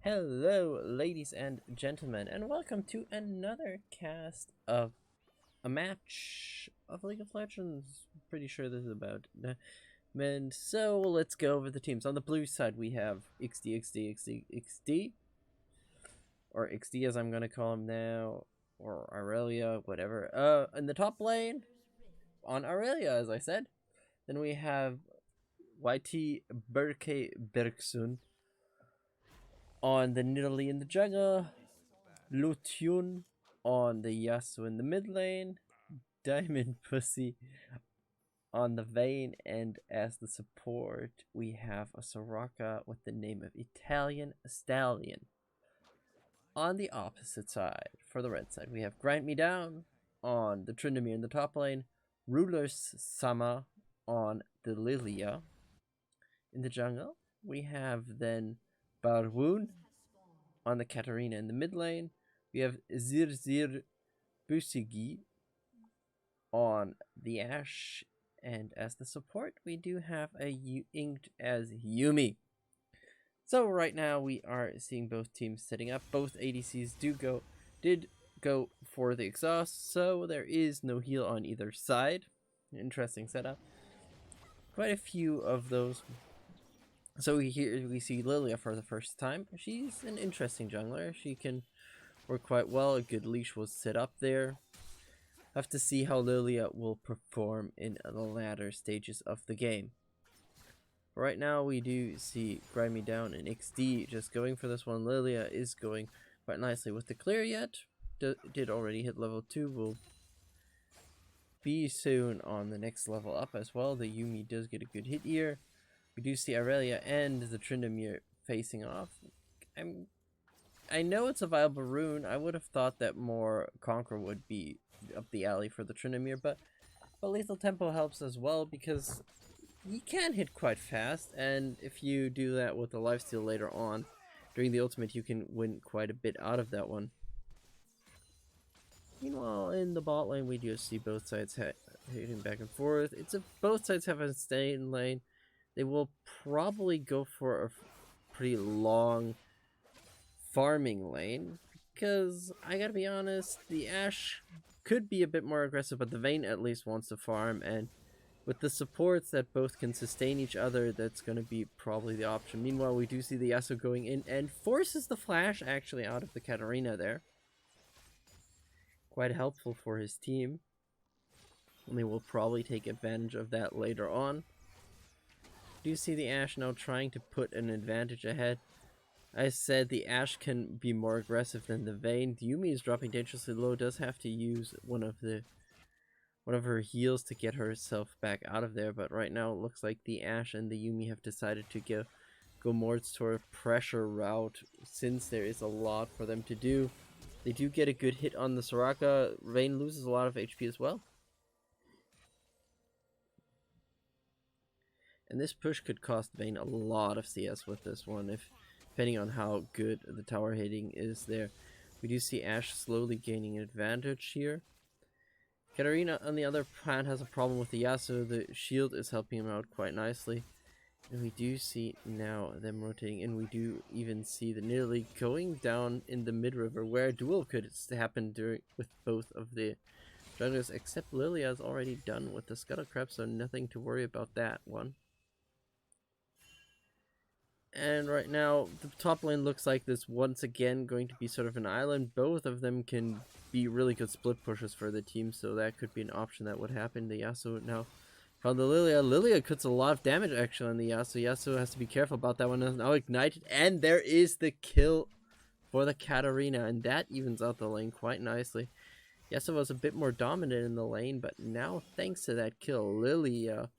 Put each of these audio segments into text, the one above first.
Hello, ladies and gentlemen, and welcome to another cast of a match of League of Legends. Pretty sure this is about men. So let's go over the teams. On the blue side, we have XD, or XD as I'm gonna call him now, or Aurelia, whatever. In the top lane, on Aurelia, as I said. Then we have YT Berksun on the Nidalee in the jungle, Lutyun on the Yasuo in the mid lane, Diamond Pussy on the Vayne, and as the support, we have a Soraka with the name of Italian Stallion. On the opposite side, for the red side, we have Grind Me Down on the Tryndamere in the top lane, Ruler's Sama on the Lilia in the jungle. We have then Barwoon on the Katarina in the mid lane. We have Zirzir Busigi on the Ashe, and as the support, we do have a inked as Yuumi. So right now we are seeing both teams setting up. Both ADCs did go for the exhaust, so there is no heal on either side. Interesting setup. Quite a few of those. So here we see Lilia for the first time. She's an interesting jungler. She can work quite well. A good leash was set up there. Have to see how Lilia will perform in the latter stages of the game. Right now we do see Grind Me Down and XD just going for this one. Lilia is going quite nicely with the clear yet. Did already hit level 2. Will be soon on the next level up as well. The Yuumi does get a good hit here. We do see Aurelia and the Tryndamere facing off. I know it's a viable rune. I would have thought that more Conquer would be up the alley for the Tryndamere, but Lethal Tempo helps as well because he can hit quite fast, and if you do that with the lifesteal later on during the ultimate, you can win quite a bit out of that one. Meanwhile, in the bot lane, we do see both sides hitting back and forth. Both sides have a stay in lane. They will probably go for a pretty long farming lane, because I gotta be honest, the Ashe could be a bit more aggressive, but the Vayne at least wants to farm, and with the supports that both can sustain each other, that's going to be probably the option. Meanwhile, we do see the Yasuo going in and forces the flash actually out of the Katarina there. Quite helpful for his team. And they will probably take advantage of that later on. Do you see the Ashe now trying to put an advantage ahead? I said the Ashe can be more aggressive than the Vayne. Yuumi is dropping dangerously low, does have to use one of her heals to get herself back out of there, but right now it looks like the Ashe and the Yuumi have decided to go more toward a pressure route, since there is a lot for them to do. They do get a good hit on the Soraka. Vayne loses a lot of HP as well. And this push could cost Vayne a lot of CS with this one, depending on how good the tower hitting is there. We do see Ashe slowly gaining an advantage here. Katarina, on the other hand, has a problem with the Yasuo. The shield is helping him out quite nicely. And we do see now them rotating, and we do even see the Nidalee going down in the mid-river, where a duel could happen with both of the junglers, except Lilia is already done with the Scuttle Crab, so nothing to worry about that one. And right now, the top lane looks like this once again going to be sort of an island. Both of them can be really good split pushes for the team, so that could be an option that would happen. The Yasuo now found the Lilia. Lilia cuts a lot of damage actually on the Yasuo. Yasuo has to be careful about that one. It's now ignited, and there is the kill for the Katarina, and that evens out the lane quite nicely. Yasuo was a bit more dominant in the lane, but now thanks to that kill, Lilia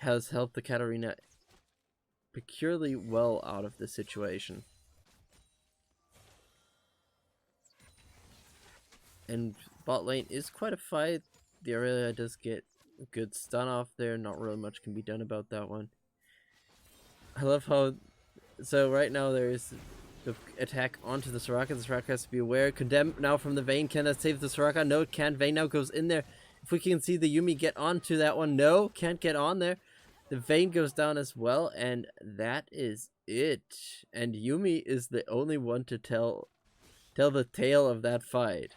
has helped the Katarina peculiarly well out of the situation. And bot lane is quite a fight. The Aurelia does get a good stun off there. Not really much can be done about that one. I love how... So right now there is the attack onto the Soraka. The Soraka has to be aware. Condemn now from the Vayne. Can that save the Soraka? No, it can't. Vayne now goes in there. If we can see the Yuumi get onto that one. No, can't get on there. The Vayne goes down as well, and that is it. And Yumi is the only one to tell the tale of that fight.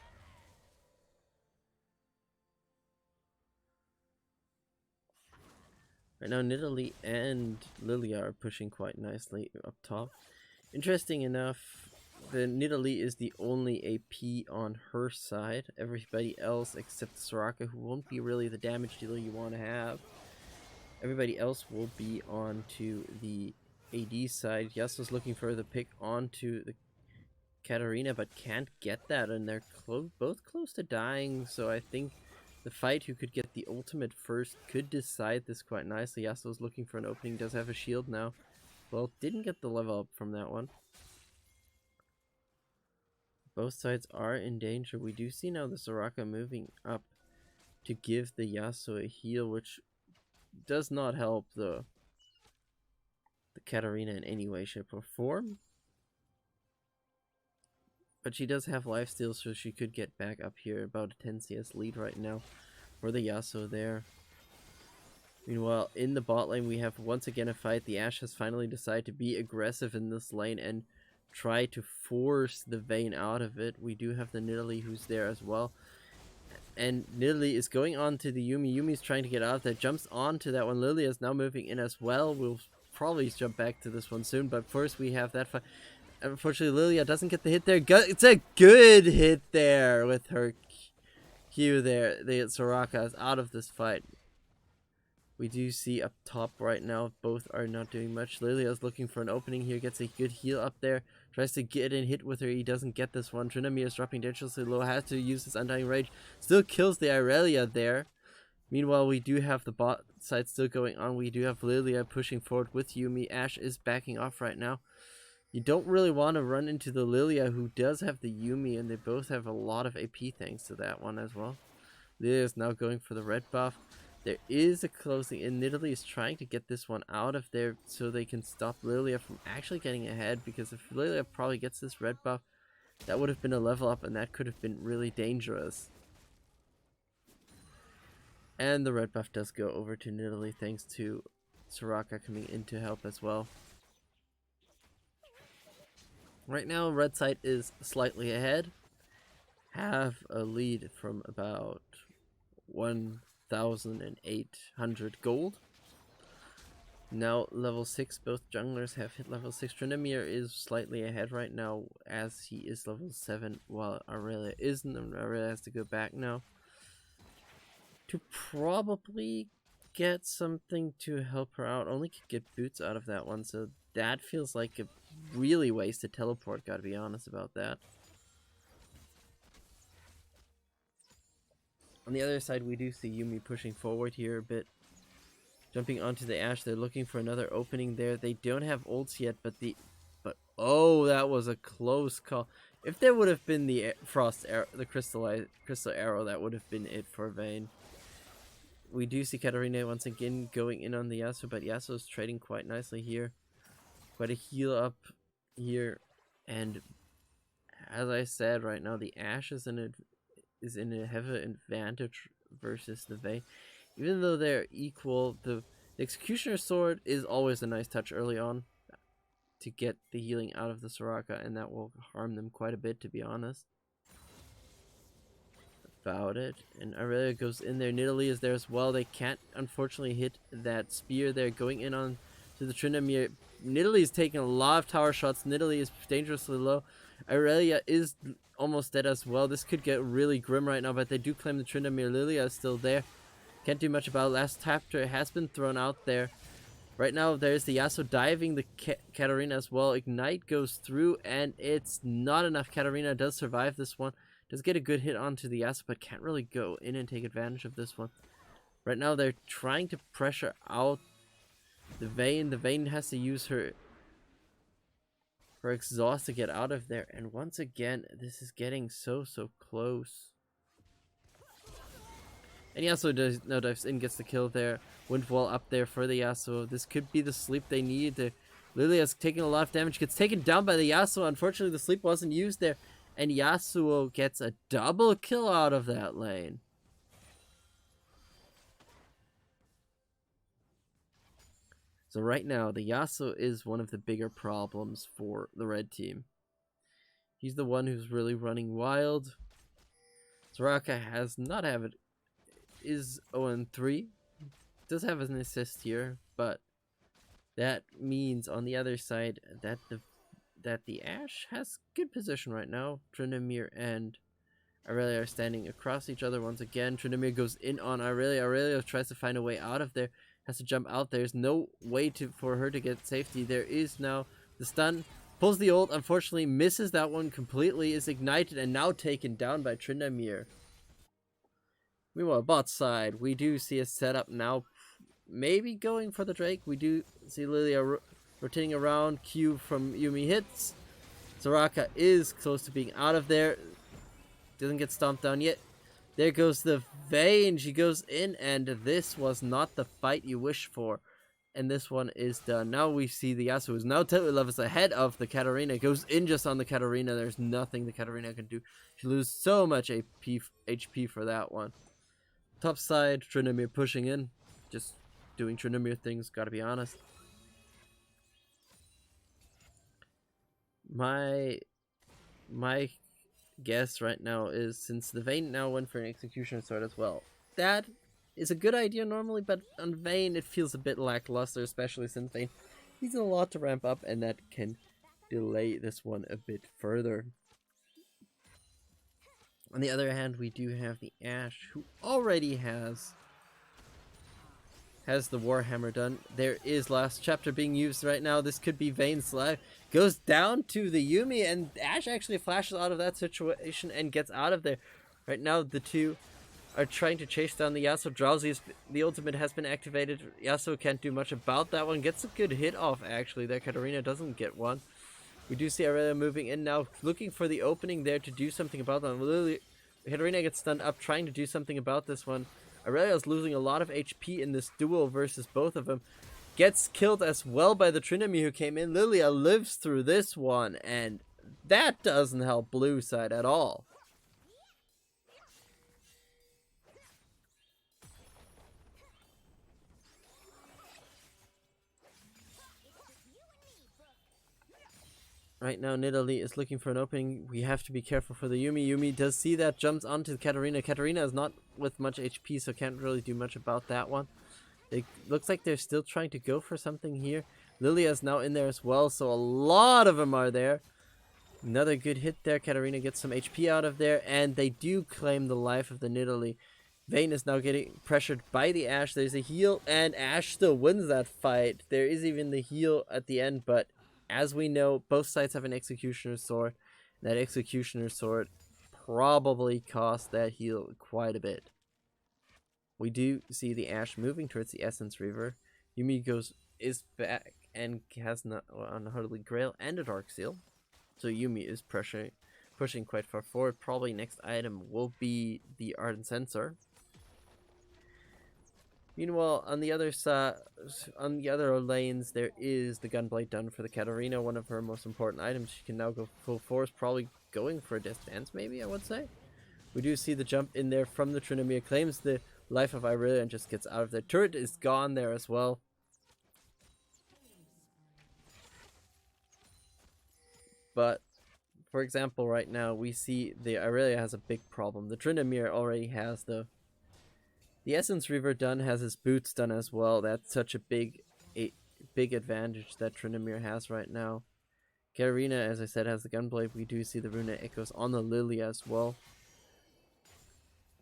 Right now, Nidalee and Lilia are pushing quite nicely up top. Interesting enough, the Nidalee is the only AP on her side. Everybody else except Soraka, who won't be really the damage dealer you want to have. Everybody else will be onto the AD side. Yasuo's looking for the pick onto the Katarina, but can't get that, and they're both close to dying, so I think the fight who could get the ultimate first could decide this quite nicely. Yasuo's looking for an opening, does have a shield now. Well, didn't get the level up from that one. Both sides are in danger. We do see now the Soraka moving up to give the Yasuo a heal, which does not help the Katarina in any way, shape, or form. But she does have lifesteal, so she could get back up here. About a 10 CS lead right now for the Yasuo there. Meanwhile, in the bot lane, we have once again a fight. The Ashe has finally decided to be aggressive in this lane and try to force the Vayne out of it. We do have the Nidalee who's there as well. And Nidalee is going on to the Yuumi. Yuumi's trying to get out there. Jumps onto that one. Lilia is now moving in as well. We'll probably jump back to this one soon. But first we have that fight. Unfortunately, Lilia doesn't get the hit there. It's a good hit there with her Q there. The Soraka is out of this fight. We do see up top right now, both are not doing much. Lilia is looking for an opening here. Gets a good heal up there. Tries to get in hit with her. He doesn't get this one. Tryndamere is dropping dangerously low. Has to use his Undying Rage. Still kills the Irelia there. Meanwhile, we do have the bot side still going on. We do have Lilia pushing forward with Yuumi. Ashe is backing off right now. You don't really want to run into the Lilia, who does have the Yuumi, and they both have a lot of AP thanks to that one as well. Lilia is now going for the red buff. There is a closing, and Nidalee is trying to get this one out of there so they can stop Lilia from actually getting ahead, because if Lilia probably gets this red buff, that would have been a level up, and that could have been really dangerous. And the red buff does go over to Nidalee thanks to Soraka coming in to help as well. Right now, red side is slightly ahead. Have a lead from about 1,800 gold. Now level 6, both junglers have hit level 6. Tryndamere is slightly ahead right now as he is level 7 while Irelia isn't, and Irelia has to go back now to probably get something to help her out. Only could get boots out of that one, so that feels like a really wasted teleport, gotta be honest about that. On the other side, we do see Yuumi pushing forward here a bit. Jumping onto the Ashe, they're looking for another opening there. They don't have ults yet, but oh, that was a close call. If there would have been the frost arrow, the crystal arrow, that would have been it for Vayne. We do see Katarina once again going in on the Yasuo, but Yasuo is trading quite nicely here. Quite a heal up here, and as I said, right now the Ashe is in a heavy advantage versus the Vayne. Even though they're equal, the Executioner Sword is always a nice touch early on to get the healing out of the Soraka, and that will harm them quite a bit, to be honest about it. And Irelia goes in there. Nidalee is there as well. They can't unfortunately hit that spear there, going in on to the Tryndamere. Nidalee is taking a lot of tower shots. Nidalee is dangerously low. Irelia is almost dead as well. This could get really grim right now, but they do claim the Tryndamere. Lilia is still there. Can't do much about it. Last chapter has been thrown out there. Right now, there's the Yasuo diving the Katarina as well. Ignite goes through, and it's not enough. Katarina does survive this one. Does get a good hit onto the Yasuo, but can't really go in and take advantage of this one. Right now, they're trying to pressure out the Vayne. The Vayne has to use her exhaust to get out of there. And once again, this is getting so close. And Yasuo dives in, gets the kill there. Wind wall up there for the Yasuo. This could be the sleep they need. Lilia's taking a lot of damage. Gets taken down by the Yasuo. Unfortunately, the sleep wasn't used there. And Yasuo gets a double kill out of that lane. So right now, the Yasuo is one of the bigger problems for the red team. He's the one who's really running wild. Soraka has not have it, is 0-3. Does have an assist here, but that means on the other side that the Ashe has good position right now. Tryndamere and Aurelia are standing across each other once again. Tryndamere goes in on Aurelia. Aurelia tries to find a way out of there. Has to jump out. There's no way for her to get safety. There is now the stun. Pulls the ult. Unfortunately, misses that one completely. Is ignited and now taken down by Tryndamere. Meanwhile, bot side, we do see a setup now. Maybe going for the Drake. We do see Lilia rotating around. Q from Yuumi hits. Soraka is close to being out of there. Doesn't get stomped down yet. There goes the Vayne. She goes in, and this was not the fight you wish for. And this one is done. Now we see the Yasuo is now 10 levels ahead of the Katarina. Goes in just on the Katarina. There's nothing the Katarina can do. She loses so much HP for that one. Top side, Tryndamere pushing in. Just doing Tryndamere things, gotta be honest. My guess right now is, since the Vayne now went for an Executioner Sword as well, that is a good idea normally, but on Vayne it feels a bit lackluster, especially since Vayne needs a lot to ramp up, and that can delay this one a bit further. On the other hand, we do have the Ashe, who already has the Warhammer done. There is last chapter being used right now. This could be Vayne's life. Goes down to the Yuumi, and Ashe actually flashes out of that situation and gets out of there. Right now, the two are trying to chase down the Yasuo. Drowsy, the ultimate has been activated. Yasuo can't do much about that one. Gets a good hit off, actually. There, Katarina doesn't get one. We do see Aurelia moving in now, looking for the opening there to do something about that. Literally, Katarina gets stunned up, trying to do something about this one. Aurelia's losing a lot of HP in this duel versus both of them. Gets killed as well by the Tryndamere who came in. Lilia lives through this one, and that doesn't help blue side at all. Right now, Nidalee is looking for an opening. We have to be careful for the Yuumi. Yuumi does see that, jumps onto Katarina. Katarina is not with much HP, so can't really do much about that one. It looks like they're still trying to go for something here. Lilia is now in there as well, so a lot of them are there. Another good hit there. Katarina gets some HP out of there, and they do claim the life of the Nidalee. Vayne is now getting pressured by the Ashe. There's a heal, and Ashe still wins that fight. There is even the heal at the end, but as we know, both sides have an Executioner Sword. That Executioner Sword probably cost that heal quite a bit. We do see the Ashe moving towards the Essence Reaver. Yuumi is back and has an Unholy Grail and a Dark Seal. So Yuumi is pushing quite far forward. Probably next item will be the Ardent Sensor. Meanwhile, on the other side, on the other lanes, there is the Gunblade done for the Katarina, one of her most important items. She can now go full force, probably going for a Death Dance, maybe, I would say. We do see the jump in there from the Tryndamere, claims the life of Aurelia and just gets out of there. Turret is gone there as well. But, for example, right now, we see the Aurelia has a big problem. The Tryndamere already has the Essence Reaver done, has his boots done as well. That's such a big advantage that Tryndamere has right now. Katarina, as I said, has the Gunblade. We do see the Runa Echoes on the Lilia as well.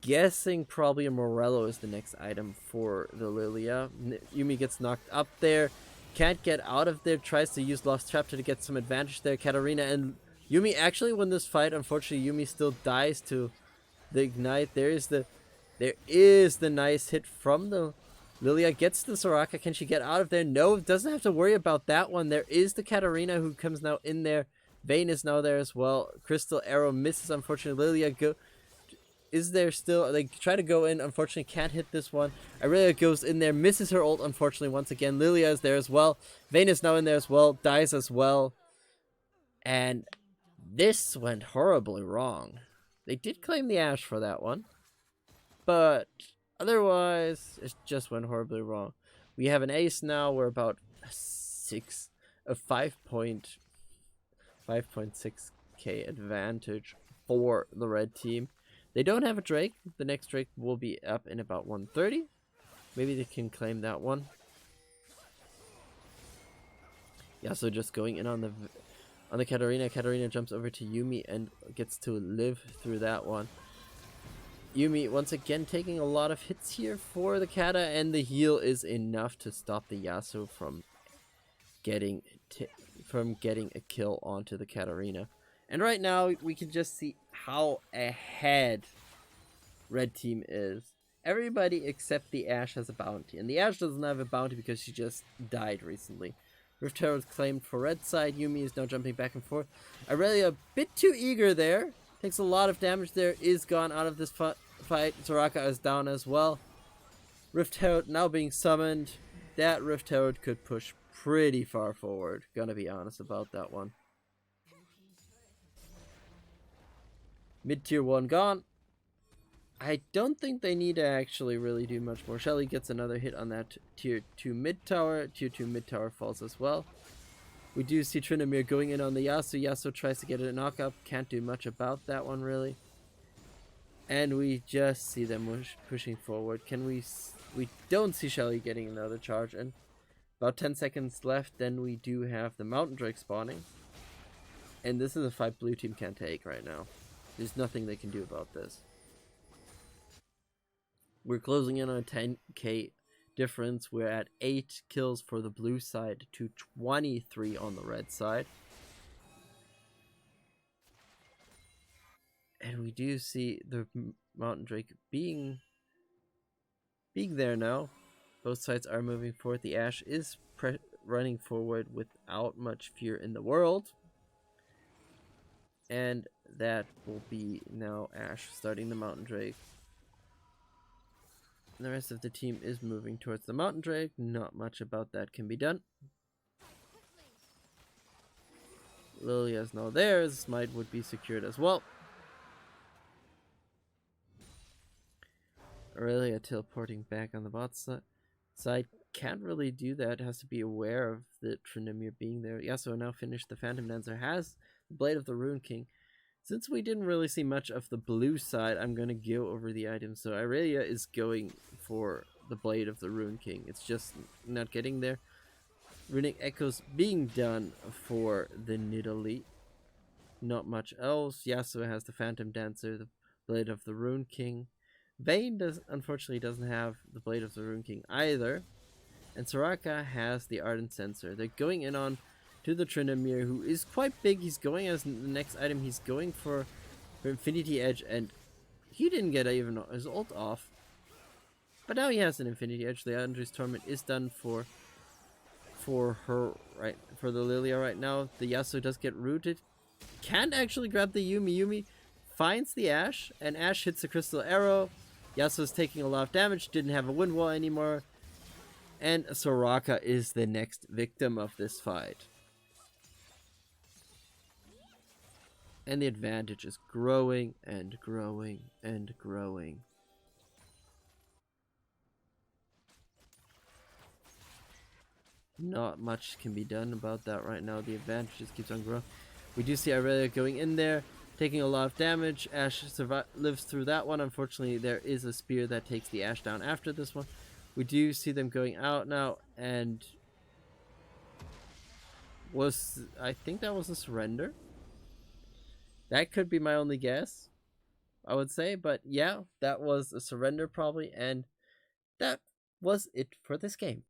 Guessing probably a Morello is the next item for the Lilia. Yuumi gets knocked up there. Can't get out of there. Tries to use Lost Chapter to get some advantage there. Katarina and Yuumi actually win this fight. Unfortunately, Yuumi still dies to the Ignite. There is the nice hit from the Lilia. Gets the Soraka. Can she get out of there? No, doesn't have to worry about that one. There is the Katarina who comes now in there. Vayne is now there as well. Crystal Arrow misses, unfortunately. Lilia is there still. They try to go in. Unfortunately, can't hit this one. Aurelia goes in there. Misses her ult, unfortunately, once again. Lilia is there as well. Vayne is now in there as well. Dies as well. And this went horribly wrong. They did claim the Ashe for that one. But otherwise, it just went horribly wrong. We have an ace now. We're about a 5.6k advantage for the red team. They don't have a Drake. The next Drake will be up in about 130. Maybe they can claim that one. Yeah, so just going in on the Katarina. Katarina jumps over to Yuumi and gets to live through that one. Yuumi once again taking a lot of hits here for the Kata, and the heal is enough to stop the Yasuo from getting a kill onto the Katarina. And right now we can just see how ahead red team is. Everybody except the Ashe has a bounty, and the Ashe doesn't have a bounty because she just died recently. Rift Herald claimed for red side. Yuumi is now jumping back and forth. Aurelia a bit too eager there. Takes a lot of damage there. Is gone out of this fight. Soraka is down as well. Rift Herald now being summoned. That Rift Herald could push pretty far forward. Gonna be honest about that one. Mid tier 1 gone. I don't think they need to actually really do much more. Shelly gets another hit on that tier 2 mid tower. Tier 2 mid tower falls as well. We do see Tryndamere going in on the Yasuo. Yasuo tries to get a knock-up. Can't do much about that one, really. And we just see them pushing forward. We don't see Shelly getting another charge. And about 10 seconds left. Then we do have the Mountain Drake spawning. And this is a fight blue team can't take right now. There's nothing they can do about this. We're closing in on a 10k difference. We're at 8 kills for the blue side to 23 on the red side. And we do see the Mountain Drake being there now. Both sides are moving forward. The Ashe is running forward without much fear in the world. And that will be now Ashe starting the Mountain Drake. And the rest of the team is moving towards the Mountain Drake. Not much about that can be done. Lilia's now there. Smite would be secured as well. Aurelia teleporting back on the bot side. Can't really do that. Has to be aware of the Tryndamere being there. Yasuo now finished the Phantom Dancer. Has the Blade of the Rune King. Since we didn't really see much of the blue side, I'm going to go over the items. So Aurelia is going for the Blade of the Rune King. It's just not getting there. Runic Echoes being done for the Nidalee. Not much else. Yasuo has the Phantom Dancer, the Blade of the Rune King. Vayne unfortunately doesn't have the Blade of the Rune King either. And Soraka has the Ardent Censer. They're going in on to the Tryndamere, who is quite big. He's going as the next item. He's going for Infinity Edge, and he didn't get even his ult off. But now he has an Infinity Edge. The Andrews Torment is done for her, right, for the Lilia right now. The Yasuo does get rooted. Can't actually grab the Yuumi. Yuumi finds the Ashe, and Ashe hits the Crystal Arrow. Yasuo's taking a lot of damage. Didn't have a wind wall anymore. And Soraka is the next victim of this fight. And the advantage is growing and growing and growing. Not much can be done about that right now. The advantage just keeps on growing. We do see Aurelia going in there, taking a lot of damage. Ashe lives through that one. Unfortunately, there is a spear that takes the Ashe down after this one. We do see them going out now, and I think that was a surrender. That could be my only guess, I would say, but yeah, that was a surrender probably, and that was it for this game.